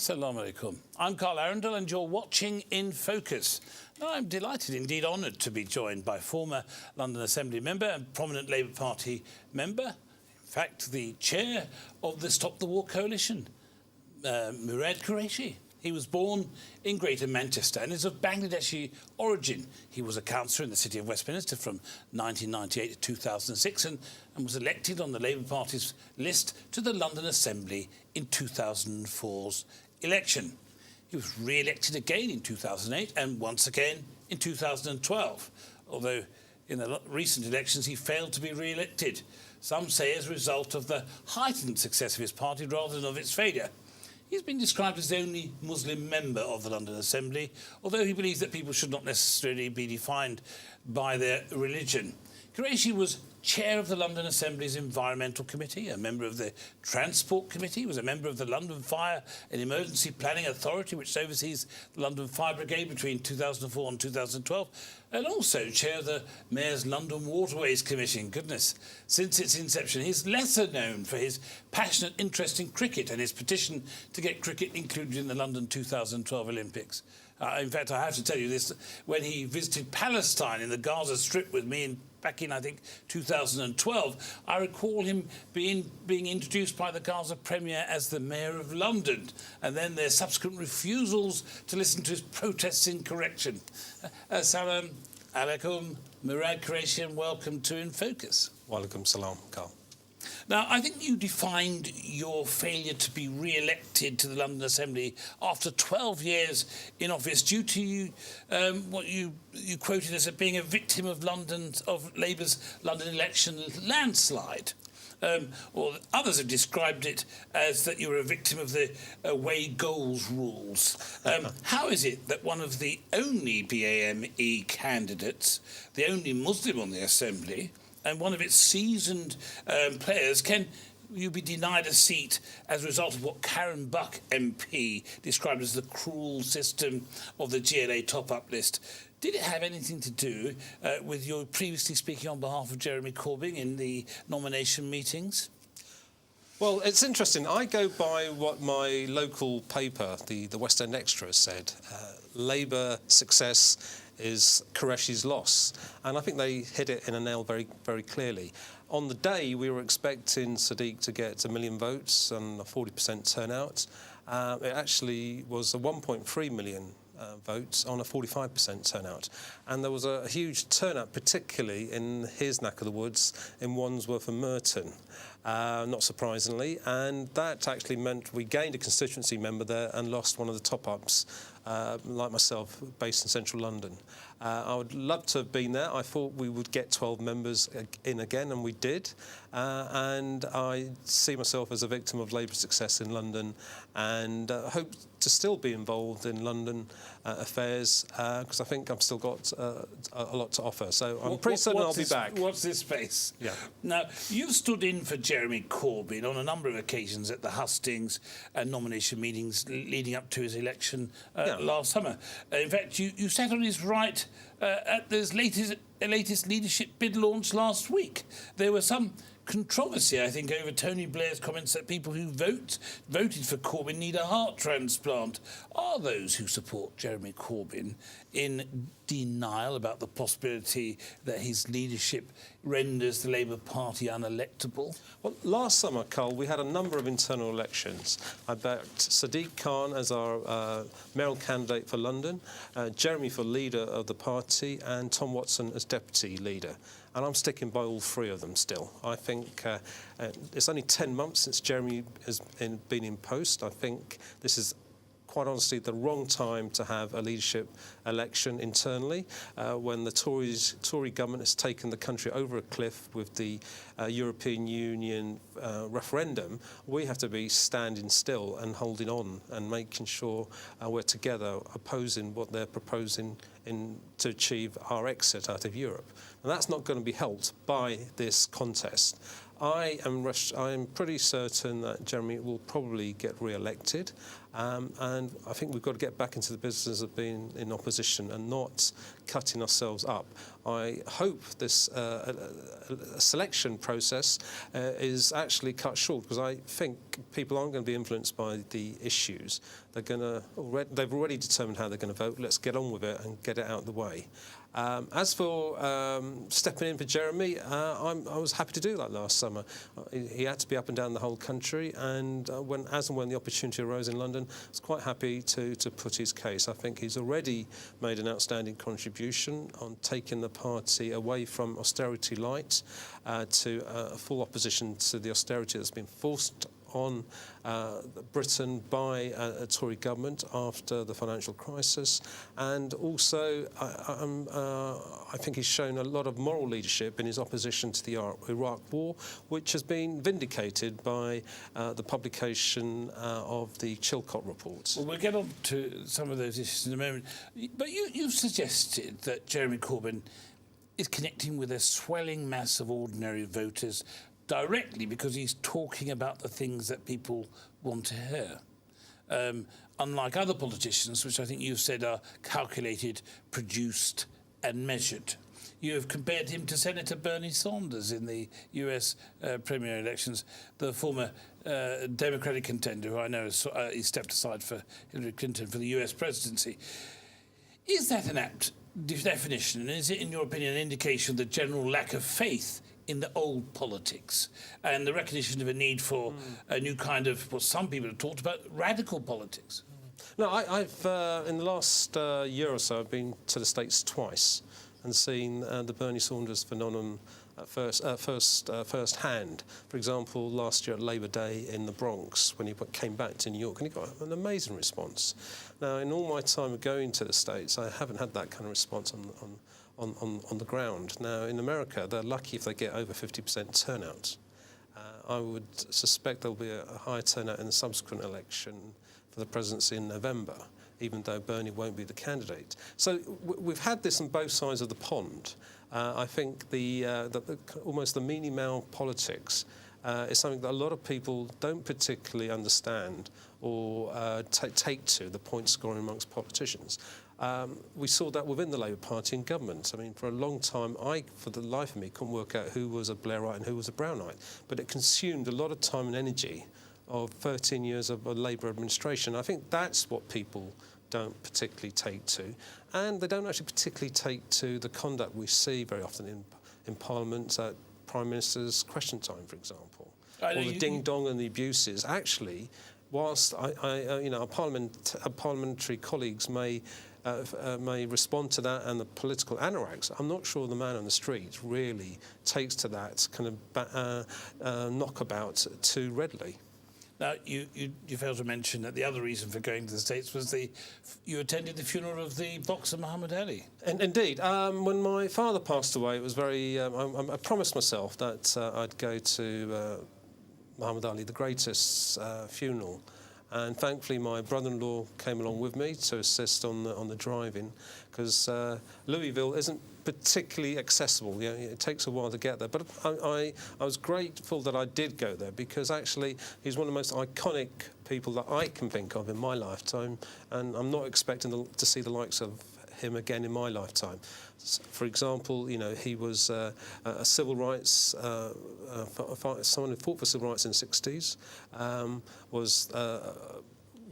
Assalamu alaikum. I'm Carl Arrindell and you're watching In Focus. Now, I'm delighted, indeed honoured, to be joined by former London Assembly member and prominent Labour Party member, in fact, the chair of the Stop the War Coalition, Murad Qureshi. He was born in Greater Manchester and is of Bangladeshi origin. He was a councillor in the City of Westminster from 1998 to 2006 and was elected on the Labour Party's list to the London Assembly in 2004's election. He was re-elected again in 2008 and once again in 2012, although in the recent elections he failed to be re-elected, some say as a result of the heightened success of his party rather than of its failure. He's been described as the only Muslim member of the London Assembly, although he believes that people should not necessarily be defined by their religion. Qureshi was chair of the London Assembly's Environmental Committee, a member of the Transport Committee, was a member of the London Fire and Emergency Planning Authority, which oversees the London Fire Brigade between 2004 and 2012, and also chair of the Mayor's London Waterways Commission. Goodness, since its inception, he's lesser known for his passionate interest in cricket and his petition to get cricket included in the London 2012 Olympics. In fact, I have to tell you this, when he visited Palestine in the Gaza Strip with me back in, I think, 2012, I recall him being introduced by the Gaza Premier as the Mayor of London, and then their subsequent refusals to listen to his protests in correction. Salam alaikum, Murad Qureshi, and welcome to In Focus. Walaikum salam, Carl. Now, I think you defined your failure to be re-elected to the London Assembly after 12 years in office due to what you quoted as being a victim of Labour's London election landslide. Or others have described it as that you were a victim of the away goals rules. How is it that one of the only BAME candidates, the only Muslim on the Assembly, and one of its seasoned players, can you be denied a seat as a result of what Karen Buck MP described as the cruel system of the GLA top-up list? Did it have anything to do with your previously speaking on behalf of Jeremy Corbyn in the nomination meetings? Well, it's interesting. I go by what my local paper, the West End Extra, said. Labour success is Qureshi's loss. And I think they hit it in a nail very, very clearly. On the day, we were expecting Sadiq to get 1 million votes and a 40% turnout. It actually was a 1.3 million votes on a 45% turnout. And there was a huge turnout, particularly in his neck of the woods, in Wandsworth and Merton, not surprisingly. And that actually meant we gained a constituency member there and lost one of the top-ups, like myself, based in central London. I would love to have been there. I thought we would get 12 members in again, and we did. And I see myself as a victim of Labour's success in London and hope to still be involved in London affairs because I think I've still got a lot to offer. So I'm pretty certain I'll be back. Watch this space. Yeah. Now, you've stood in for Jeremy Corbyn on a number of occasions at the hustings and nomination meetings leading up to his election last summer. In fact, you sat on his right at this latest leadership bid launch last week. There was some controversy, I think, over Tony Blair's comments that people who voted for Corbyn need a heart transplant. Are those who support Jeremy Corbyn in denial about the possibility that his leadership renders the Labour Party unelectable? Well, last summer, Carl, we had a number of internal elections. I backed Sadiq Khan as our mayoral candidate for London, Jeremy for leader of the party, and Tom Watson as deputy leader. And I'm sticking by all three of them still. I think it's only 10 months since Jeremy has been in post. I think this is quite honestly the wrong time to have a leadership election internally when the Tory government has taken the country over a cliff with the European Union referendum. We have to be standing still and holding on and making sure we're together opposing what they're proposing to achieve our exit out of Europe. And that's not going to be helped by this contest. I am pretty certain that Jeremy will probably get re-elected. And I think we've got to get back into the business of being in opposition and not cutting ourselves up. I hope this selection process is actually cut short, because I think people aren't going to be influenced by the issues. They've already determined how they're going to vote. Let's get on with it and get it out of the way. As for stepping in for Jeremy, I was happy to do that last summer. He had to be up and down the whole country, and when the opportunity arose in London, I was quite happy to put his case. I think he's already made an outstanding contribution on taking the party away from austerity light to full opposition to the austerity that's been forced on Britain by a Tory government after the financial crisis. And also I think he's shown a lot of moral leadership in his opposition to the Iraq War, which has been vindicated by the publication of the Chilcot report. Well, we'll get on to some of those issues in a moment. But you've suggested that Jeremy Corbyn is connecting with a swelling mass of ordinary voters directly because he's talking about the things that people want to hear. Unlike other politicians, which I think you've said are calculated, produced and measured. You have compared him to Senator Bernie Sanders in the US premier elections, the former Democratic contender, who I know he stepped aside for Hillary Clinton for the US presidency. Is that an apt definition? And is it, in your opinion, an indication of the general lack of faith in the old politics and the recognition of a need for a new kind of, what some people have talked about, radical politics? No, I've in the last year or so, I've been to the States twice and seen the Bernie Sanders phenomenon first hand. For example, last year at Labour Day in the Bronx, when he came back to New York, and he got an amazing response. Now, in all my time of going to the States, I haven't had that kind of response on the ground. Now, in America, they're lucky if they get over 50% turnout. I would suspect there'll be a higher turnout in the subsequent election for the presidency in November, even though Bernie won't be the candidate. So we've had this on both sides of the pond. I think almost the mealy-mouthed politics is something that a lot of people don't particularly understand or take to, the point scoring amongst politicians. We saw that within the Labour Party in government. I mean, for a long time, for the life of me, couldn't work out who was a Blairite and who was a Brownite. But it consumed a lot of time and energy of 13 years of a Labour administration. I think that's what people don't particularly take to. And they don't actually particularly take to the conduct we see very often in Parliament at Prime Minister's question time, for example. Or the ding-dong and the abuses. Actually, whilst our parliamentary colleagues may respond to that and the political anoraks, I'm not sure the man on the street really takes to that kind of knockabout too readily. Now, you failed to mention that the other reason for going to the States was you attended the funeral of the boxer Muhammad Ali. Indeed. When my father passed away, it was very... I promised myself that I'd go to Muhammad Ali, the greatest, funeral. And thankfully, my brother-in-law came along with me to assist on the driving, because Louisville isn't particularly accessible. It takes a while to get there. But I was grateful that I did go there, because actually he's one of the most iconic people that I can think of in my lifetime, and I'm not expecting to see the likes of him again in my lifetime. For example, he was a civil rights someone who fought for civil rights in the 60s, was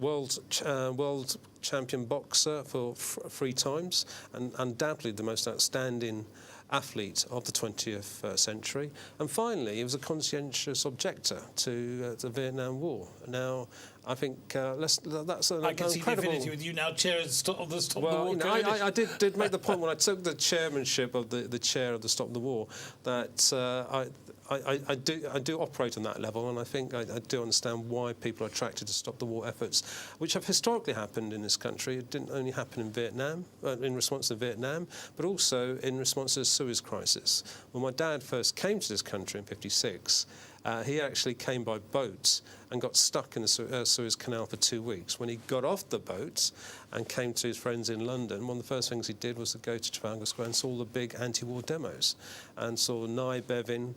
world champion boxer for 3 times, and undoubtedly the most outstanding athlete of the 20th century. And finally, he was a conscientious objector to the Vietnam War. Now, I think that's an incredible... I can see the affinity with you now, chair of the Stop the War. I did make the point when I took the chairmanship of the chair of the Stop the War that I do operate on that level, and I think I do understand why people are attracted to stop the war efforts, which have historically happened in this country. It didn't only happen in Vietnam, in response to Vietnam, but also in response to the Suez Crisis. When my dad first came to this country in '56, He actually came by boat and got stuck in the Suez Canal for 2 weeks. When he got off the boat and came to his friends in London, one of the first things he did was to go to Trafalgar Square and saw the big anti-war demos and saw Nye Bevin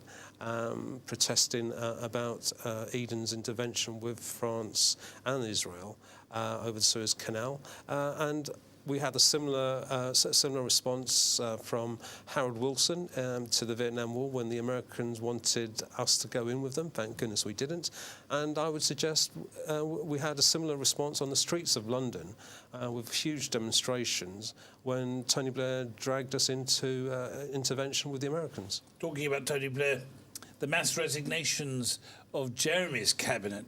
protesting about Eden's intervention with France and Israel over the Suez Canal. And we had a similar response from Harold Wilson to the Vietnam War when the Americans wanted us to go in with them. Thank goodness we didn't. And I would suggest we had a similar response on the streets of London with huge demonstrations when Tony Blair dragged us into intervention with the Americans. Talking about Tony Blair, the mass resignations of Jeremy's cabinet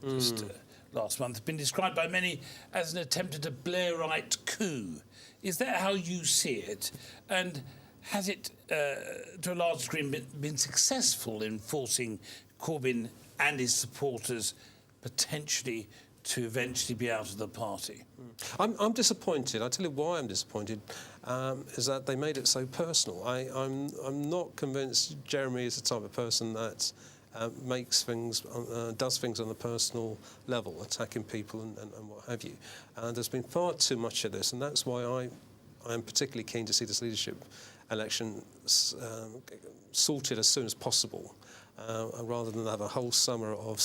last month have been described by many as an attempt at a Blairite coup. Is that how you see it? And has it, to a large degree, been successful in forcing Corbyn and his supporters potentially to eventually be out of the party? I'm disappointed. I'll tell you why I'm disappointed, is that they made it so personal. I'm not convinced Jeremy is the type of person that makes things, does things on a personal level, attacking people and what have you. There's been far too much of this, and that's why I am particularly keen to see this leadership election sorted as soon as possible, rather than have a whole summer of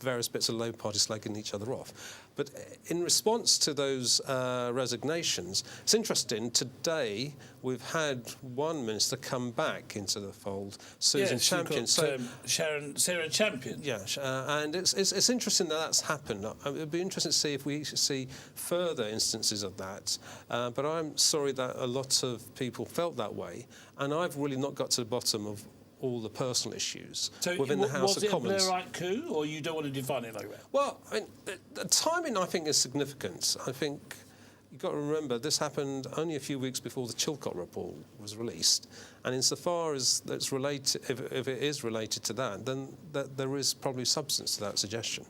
various bits of Labour Party slagging each other off. But in response to those resignations, it's interesting, today we've had one minister come back into the fold, Susan Champion. Sarah Champion. Yeah, and it's interesting that that's happened. It'd be interesting to see if we see further instances of that. But I'm sorry that a lot of people felt that way, and I've really not got to the bottom of all the personal issues within the House of Commons. Was it a Blairite coup, or you don't want to define it like that? Well, I mean, the timing, I think, is significant. I think you've got to remember this happened only a few weeks before the Chilcot report was released, and insofar as that's related, if it is related to that, then there is probably substance to that suggestion.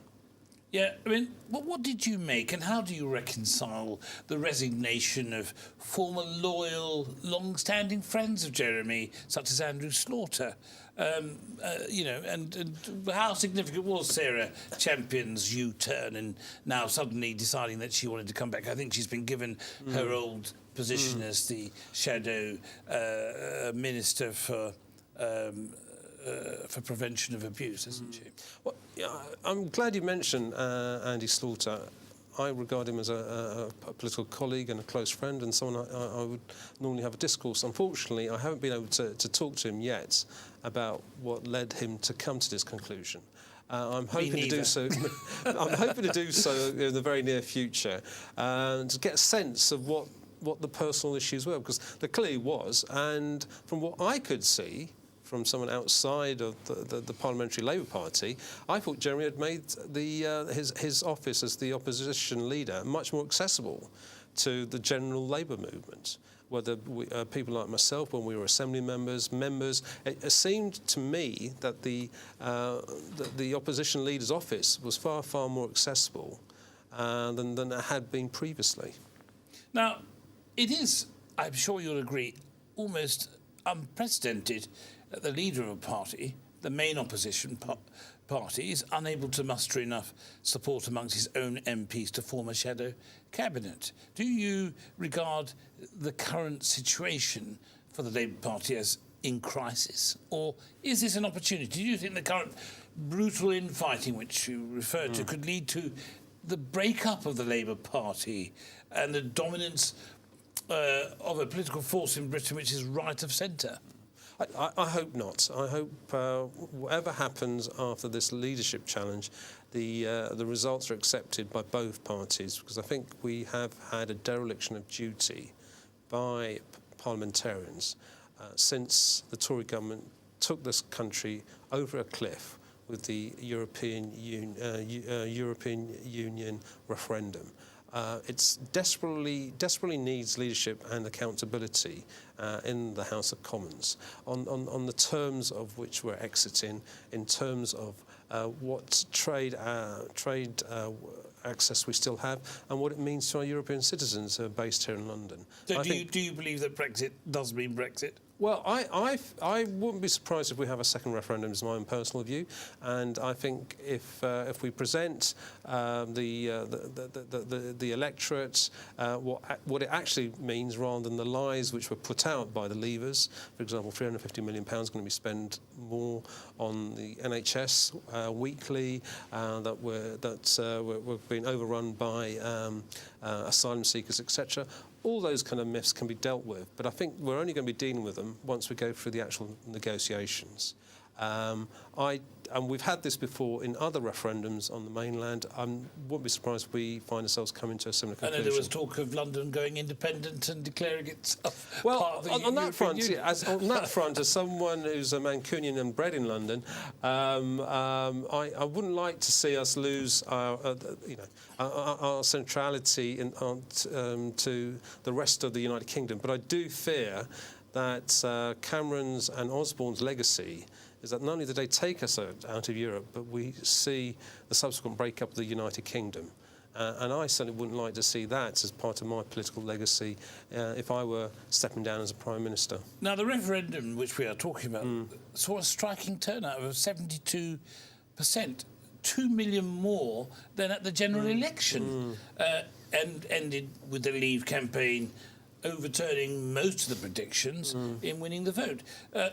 Yeah, I mean, what did you make, and how do you reconcile the resignation of former loyal, long-standing friends of Jeremy, such as Andrew Slaughter? You know, and how significant was Sarah Champion's U-turn and now suddenly deciding that she wanted to come back? I think she's been given her old position as the shadow minister for prevention of abuse, isn't she? Well, yeah, I'm glad you mentioned Andy Slaughter. I regard him as a political colleague and a close friend and someone I would normally have a discourse. Unfortunately, I haven't been able to talk to him yet about what led him to come to this conclusion. I'm hoping to do so. I'm hoping to do so in the very near future, to get a sense of what the personal issues were, because there clearly was, and from what I could see, from someone outside of the Parliamentary Labour Party, I thought Jeremy had made his office as the opposition leader much more accessible to the general Labour movement. Whether people like myself, when we were Assembly members, it seemed to me that the opposition leader's office was far, far more accessible than it had been previously. Now, it is, I'm sure you'll agree, almost unprecedented that the leader of a party, the main opposition party, is unable to muster enough support amongst his own MPs to form a shadow cabinet. Do you regard the current situation for the Labour Party as in crisis, or is this an opportunity? Do you think the current brutal infighting which you referred to could lead to the breakup of the Labour Party and the dominance of a political force in Britain which is right of centre? I hope not. I hope whatever happens after this leadership challenge, the results are accepted by both parties, because I think we have had a dereliction of duty by parliamentarians since the Tory government took this country over a cliff with the European Union referendum. It desperately needs leadership and accountability in the House of Commons on the terms of which we're exiting, in terms of what trade access we still have, and what it means to our European citizens who are based here in London. So do you believe that Brexit does mean Brexit? Well, I wouldn't be surprised if we have a second referendum, is my own personal view, and I think if we present the electorate what it actually means, rather than the lies which were put out by the Leavers. For example, £350 million going to be spent more on the NHS weekly, that we're being overrun by asylum seekers, etc. All those kind of myths can be dealt with, but I think we're only going to be dealing with them once we go through the actual negotiations. And we've had this before in other referendums on the mainland. I wouldn't be surprised if we find ourselves coming to a similar conclusion. I know there was talk of London going independent and declaring itself well, part of the on that front, Union. on that front, as someone who's a Mancunian and bred in London, I wouldn't like to see us lose our centrality to the rest of the United Kingdom. But I do fear that Cameron's and Osborne's legacy is that not only did they take us out of Europe, but we see the subsequent breakup of the United Kingdom. And I certainly wouldn't like to see that as part of my political legacy if I were stepping down as a Prime Minister. Now, the referendum which we are talking about saw a striking turnout of 72%, 2 million more than at the general election, and ended with the Leave campaign overturning most of the predictions in winning the vote.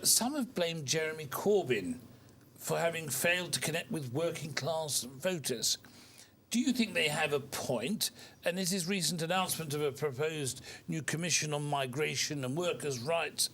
Some have blamed Jeremy Corbyn for having failed to connect with working-class voters. Do you think they have a point? And is his recent announcement of a proposed new commission on migration and workers' rights